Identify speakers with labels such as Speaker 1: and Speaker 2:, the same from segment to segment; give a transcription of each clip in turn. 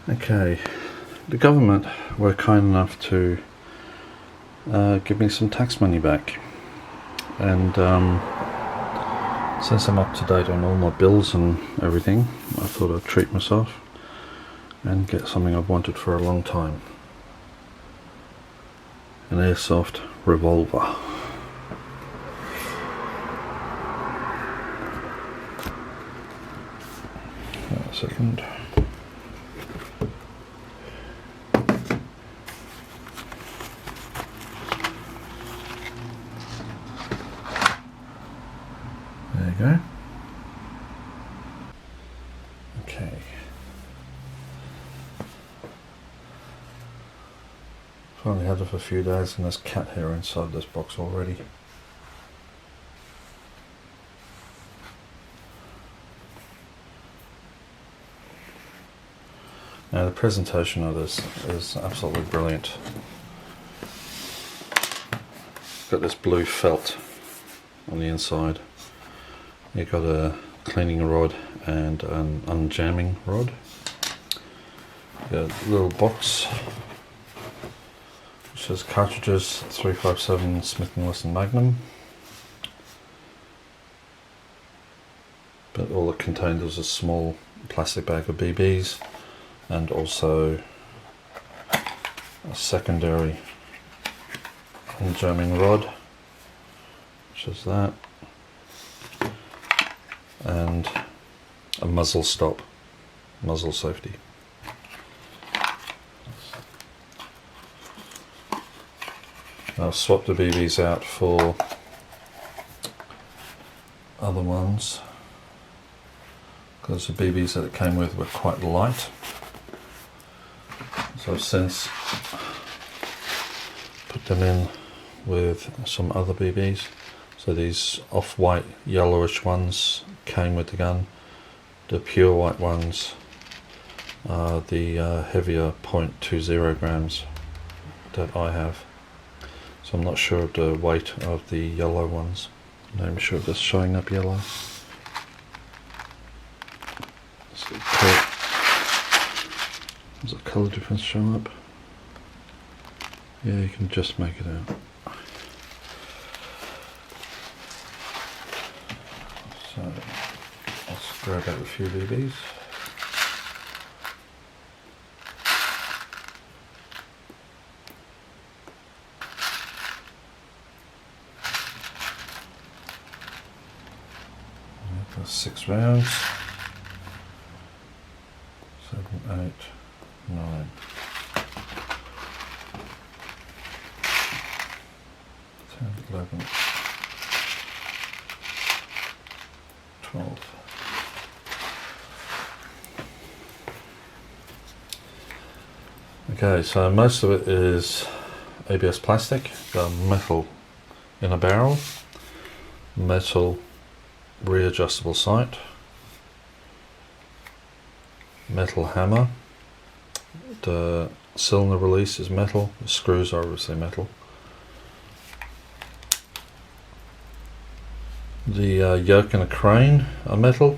Speaker 1: Okay, the government were kind enough to give me some tax money back, and since I'm up to date on all my bills and everything, I thought I'd treat myself and get something I've wanted for a long time. An airsoft revolver. Wait a second. There you go. Okay. I've only had it for a few days and there's cat hair inside this box already. Now the presentation of this is absolutely brilliant. It's got this blue felt on the inside. You've got a cleaning rod and an unjamming rod. You've got a little box which says cartridges 357 Smith & Wesson Magnum. But all it contained was a small plastic bag of BBs and also a secondary unjamming rod, which is that, and a muzzle stop, muzzle safety. I've swapped the BBs out for other ones because the BBs that it came with were quite light. So I've since put them in with some other BBs. So these off-white yellowish ones came with the gun. The pure white ones are the heavier 0.20 grams that I have. So I'm not sure of the weight of the yellow ones. I'm not even sure if it's showing up yellow. Does the colour difference show up? Yeah, you can just make it out. So let's grab out a few BBs. That's 6 rounds. 7, 8, 9. 10, 11, 12. Okay, so most of it is ABS plastic, got metal in a barrel, metal readjustable sight, metal hammer, the cylinder release is metal, the screws are obviously metal. The yoke and a crane are metal,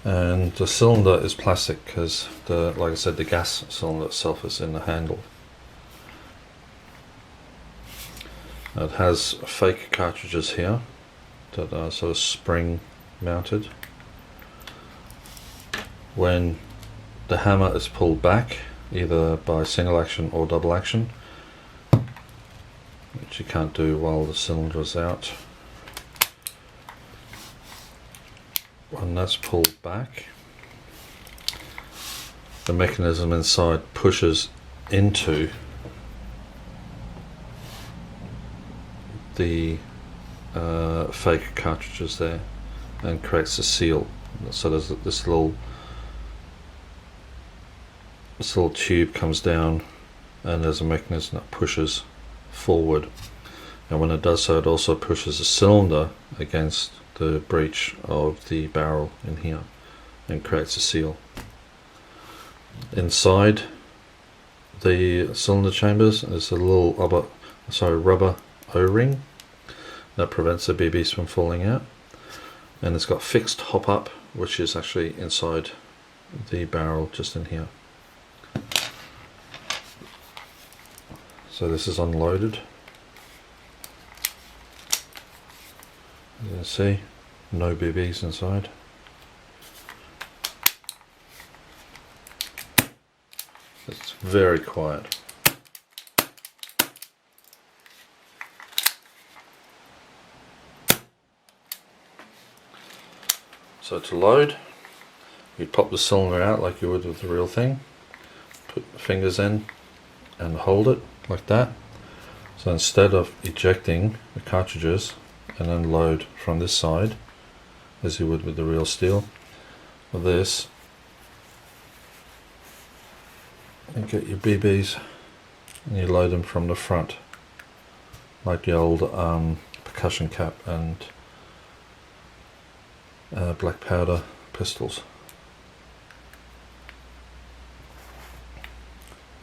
Speaker 1: and the cylinder is plastic because, like I said, the gas cylinder itself is in the handle. It has fake cartridges here that are sort of spring mounted. When the hammer is pulled back, either by single action or double action, which you can't do while the cylinder is out, when that's pulled back, the mechanism inside pushes into the fake cartridges there and creates a seal. So there's this little tube comes down and there's a mechanism that pushes forward, and when it does so it also pushes the cylinder against the breech of the barrel in here and creates a seal. Inside the cylinder chambers is a little rubber O-ring that prevents the BBs from falling out. and it's got fixed hop up, which is actually inside the barrel just in here. So this is unloaded. As you can see, no BBs inside. It's very quiet. So to load, you pop the cylinder out like you would with the real thing, put the fingers in and hold it like that. So instead of ejecting the cartridges and then load from this side as you would with the real steel, with this you get your BBs and you load them from the front like the old percussion cap and black powder pistols.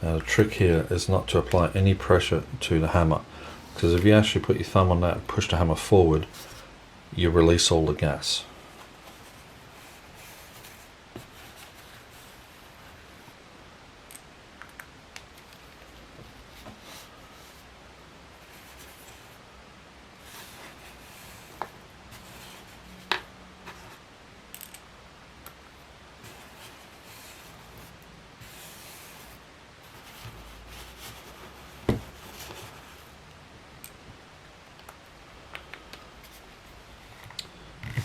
Speaker 1: Now the trick here is not to apply any pressure to the hammer, because if you actually put your thumb on that and push the hammer forward, you release all the gas.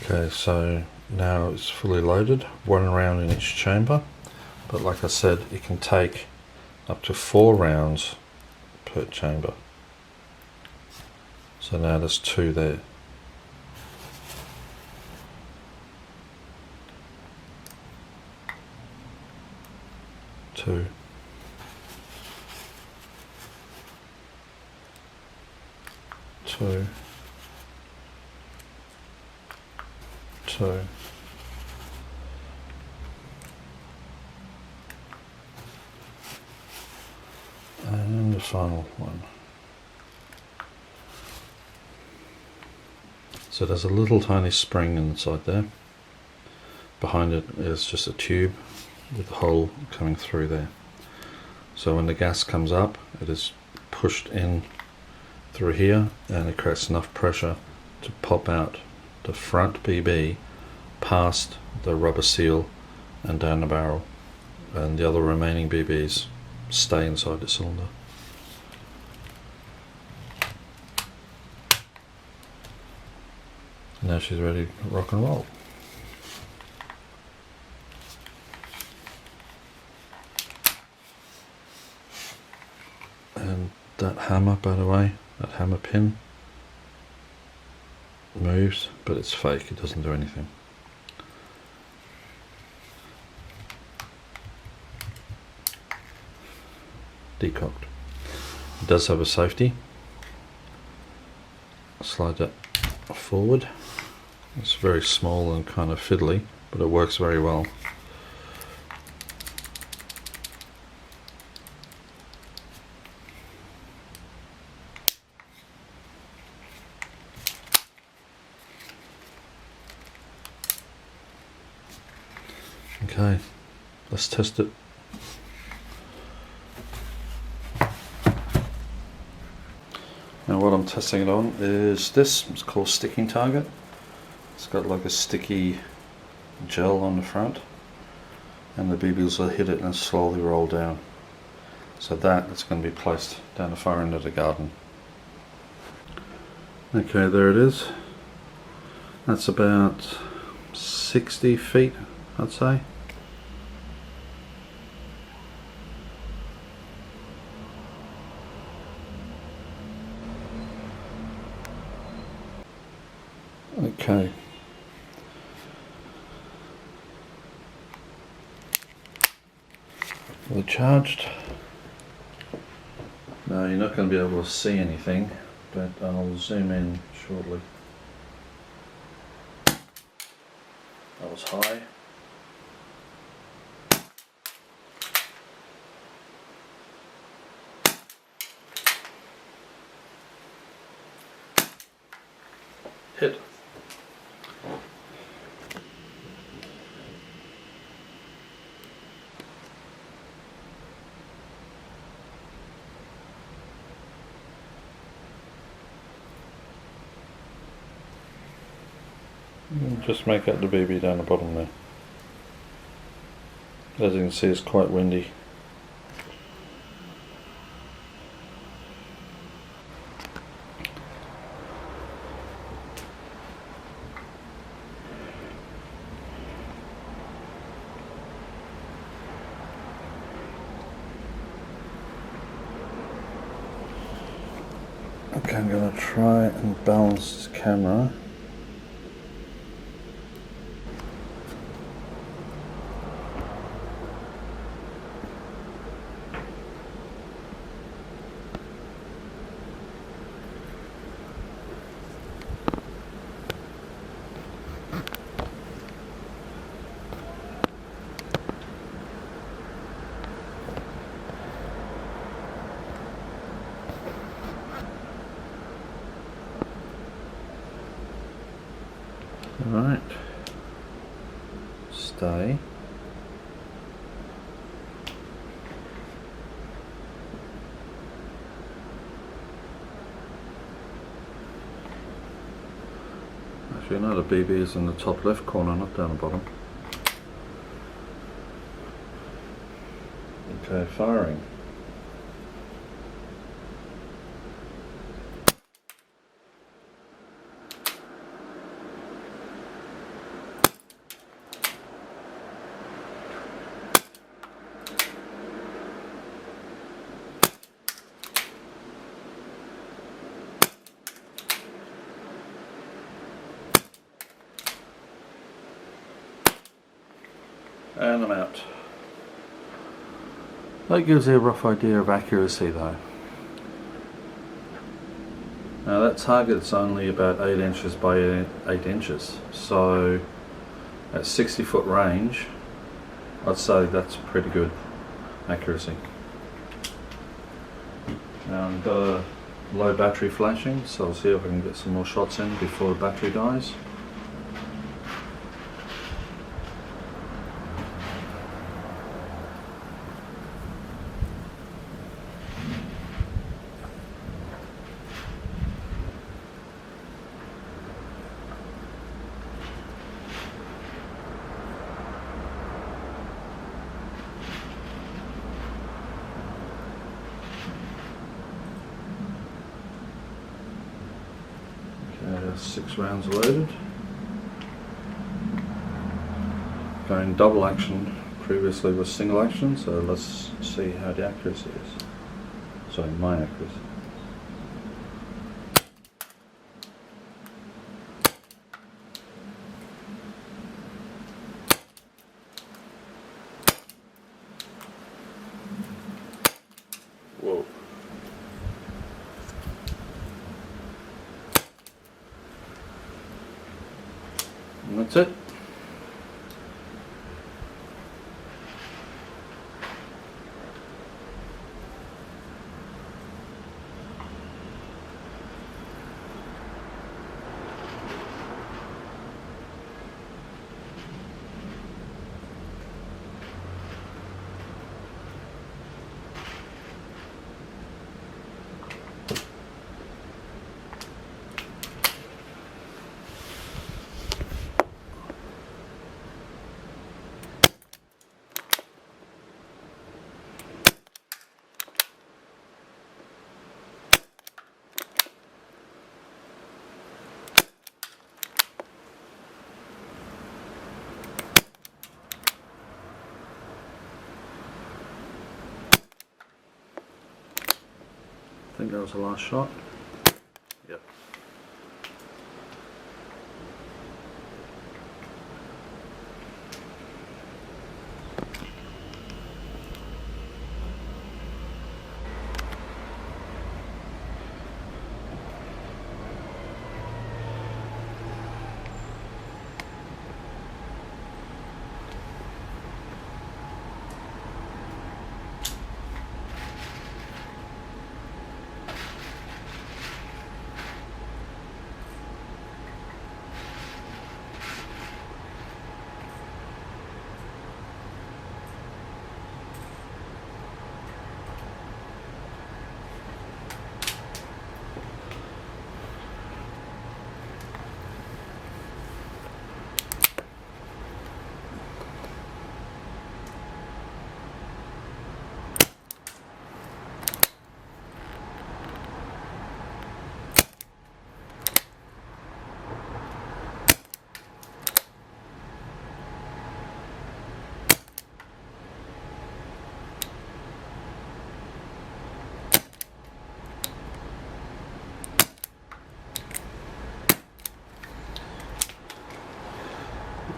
Speaker 1: Okay, so now it's fully loaded, 1 round in each chamber, but like I said, it can take up to 4 rounds per chamber. So now there's 2 there. Two. Two. Two. And the final one. So there's a little tiny spring inside there. Behind it is just a tube with a hole coming through there. So when the gas comes up, it is pushed in through here and it creates enough pressure to pop out the front BB past the rubber seal and down the barrel, and the other remaining BBs stay inside the cylinder. Now she's ready to rock and roll. And that hammer, by the way, that hammer pin moves, but it's fake, it doesn't do anything. Decocked. It does have a safety. Slide that forward. It's very small and kind of fiddly, but it works very well. Okay, let's test it. Now what I'm testing it on is this. It's called sticking target. It's got like a sticky gel on the front, and the BBs will hit it and slowly roll down. So that is going to be placed down the far end of the garden. Okay, there it is. That's about 60 feet, I'd say. Okay. Well, charged. Now you're not going to be able to see anything, but I'll zoom in shortly. That was high. Hit. Just make out the BB down the bottom there. As you can see, it's quite windy. Okay, I'm going to try and balance this camera. Right, stay. Actually, no, the BB is in the top left corner, not down the bottom. Okay, firing. And I'm out. That gives you a rough idea of accuracy though. Now that target's only about 8 inches by 8 inches, so at 60 foot range I'd say that's pretty good accuracy. Now I've got a low battery flashing, so I'll see if I can get some more shots in before the battery dies. Okay, 6 rounds loaded. Going double action, previously was single action, so let's see how the accuracy is. Sorry, my accuracy. Whoa. And that's it. I think that was the last shot. Yep.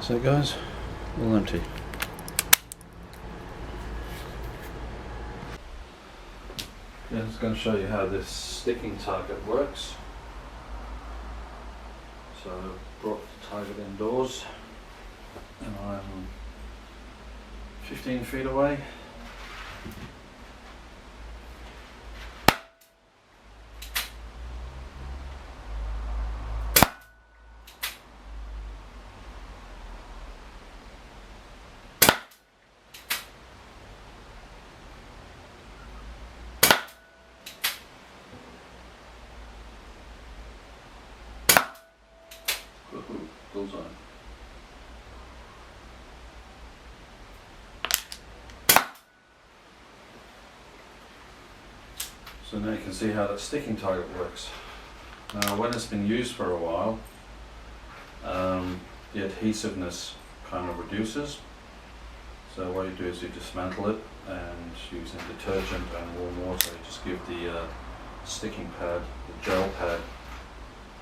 Speaker 1: So guys, all empty. Yeah, I'm just going to show you how this sticking target works. So I brought the target indoors and I'm 15 feet away. Bullseye. So now you can see how that sticking target works. Now when it's been used for a while, the adhesiveness kind of reduces. So what you do is you dismantle it and using detergent and warm water, you just give the sticking pad, the gel pad,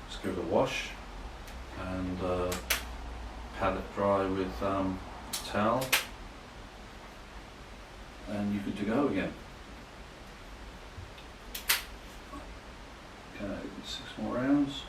Speaker 1: just give it a wash and pat it dry with towel, and you're good to go again. Okay, 6 more rounds.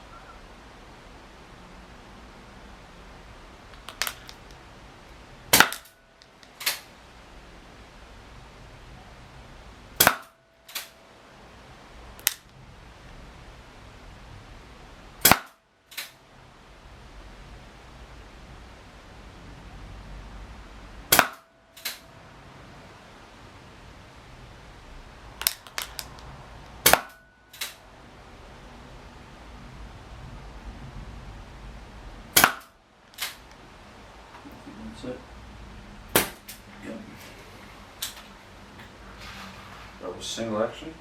Speaker 1: That's it. Yep. That was single action.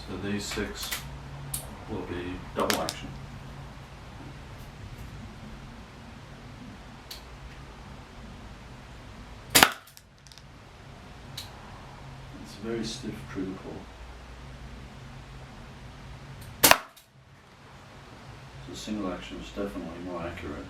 Speaker 1: So these 6 will be double action. It's very stiff through the core. So single action is definitely more accurate.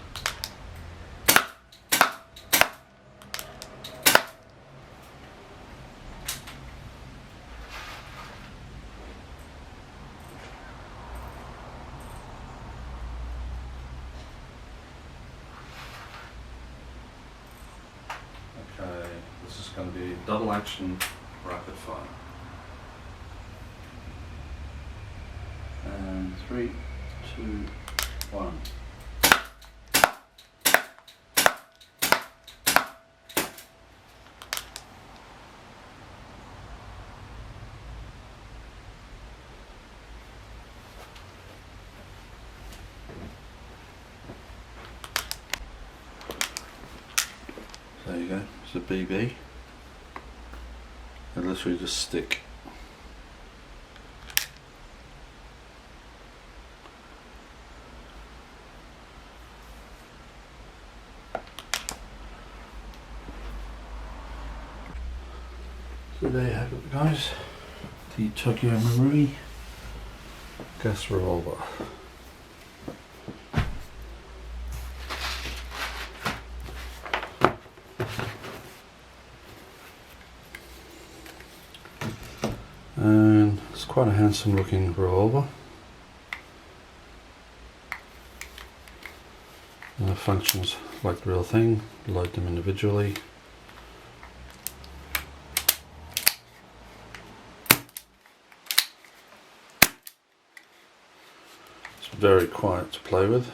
Speaker 1: Okay, this is going to be double action rapid fire. And 3, 2, 1. There you go, it's a BB. They literally just stick. So there you have it guys, the Tokyo Marui gas revolver. And it's quite a handsome looking revolver. Functions like the real thing, load them individually. It's very quiet to play with.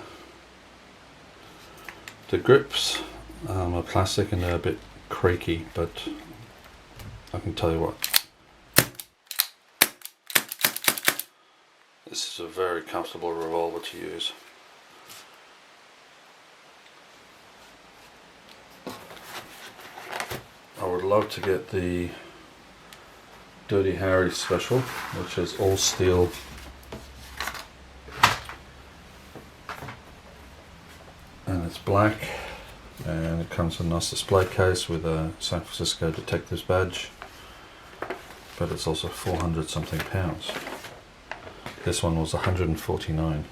Speaker 1: The grips are plastic and they're a bit creaky, but I can tell you what, this is a very comfortable revolver to use. I would love to get the Dirty Harry special, which is all steel and it's black, and it comes in a nice display case with a San Francisco detective's badge, but it's also 400 something pounds. This one was 149.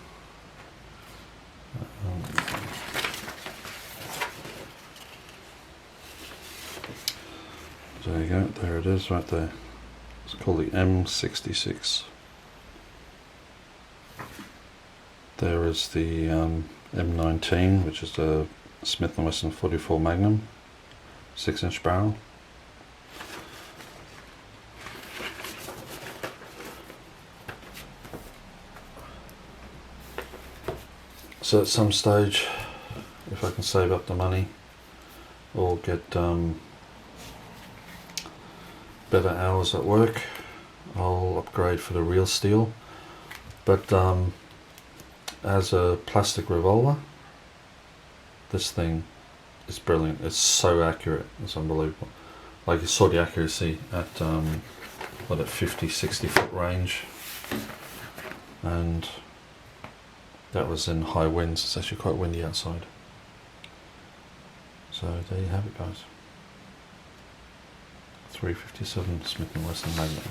Speaker 1: There you go, there it is right there. It's called the M66. There is the M19, which is the Smith & Wesson 44 Magnum, 6-inch barrel. So at some stage, if I can save up the money or get better hours at work, I'll upgrade for the real steel. But as a plastic revolver, this thing is brilliant. It's so accurate, it's unbelievable. Like, you saw the accuracy at what, at 50-60 foot range, and that was in high winds. It's actually quite windy outside. So there you have it, guys. 357 Smith & Wesson Magnum.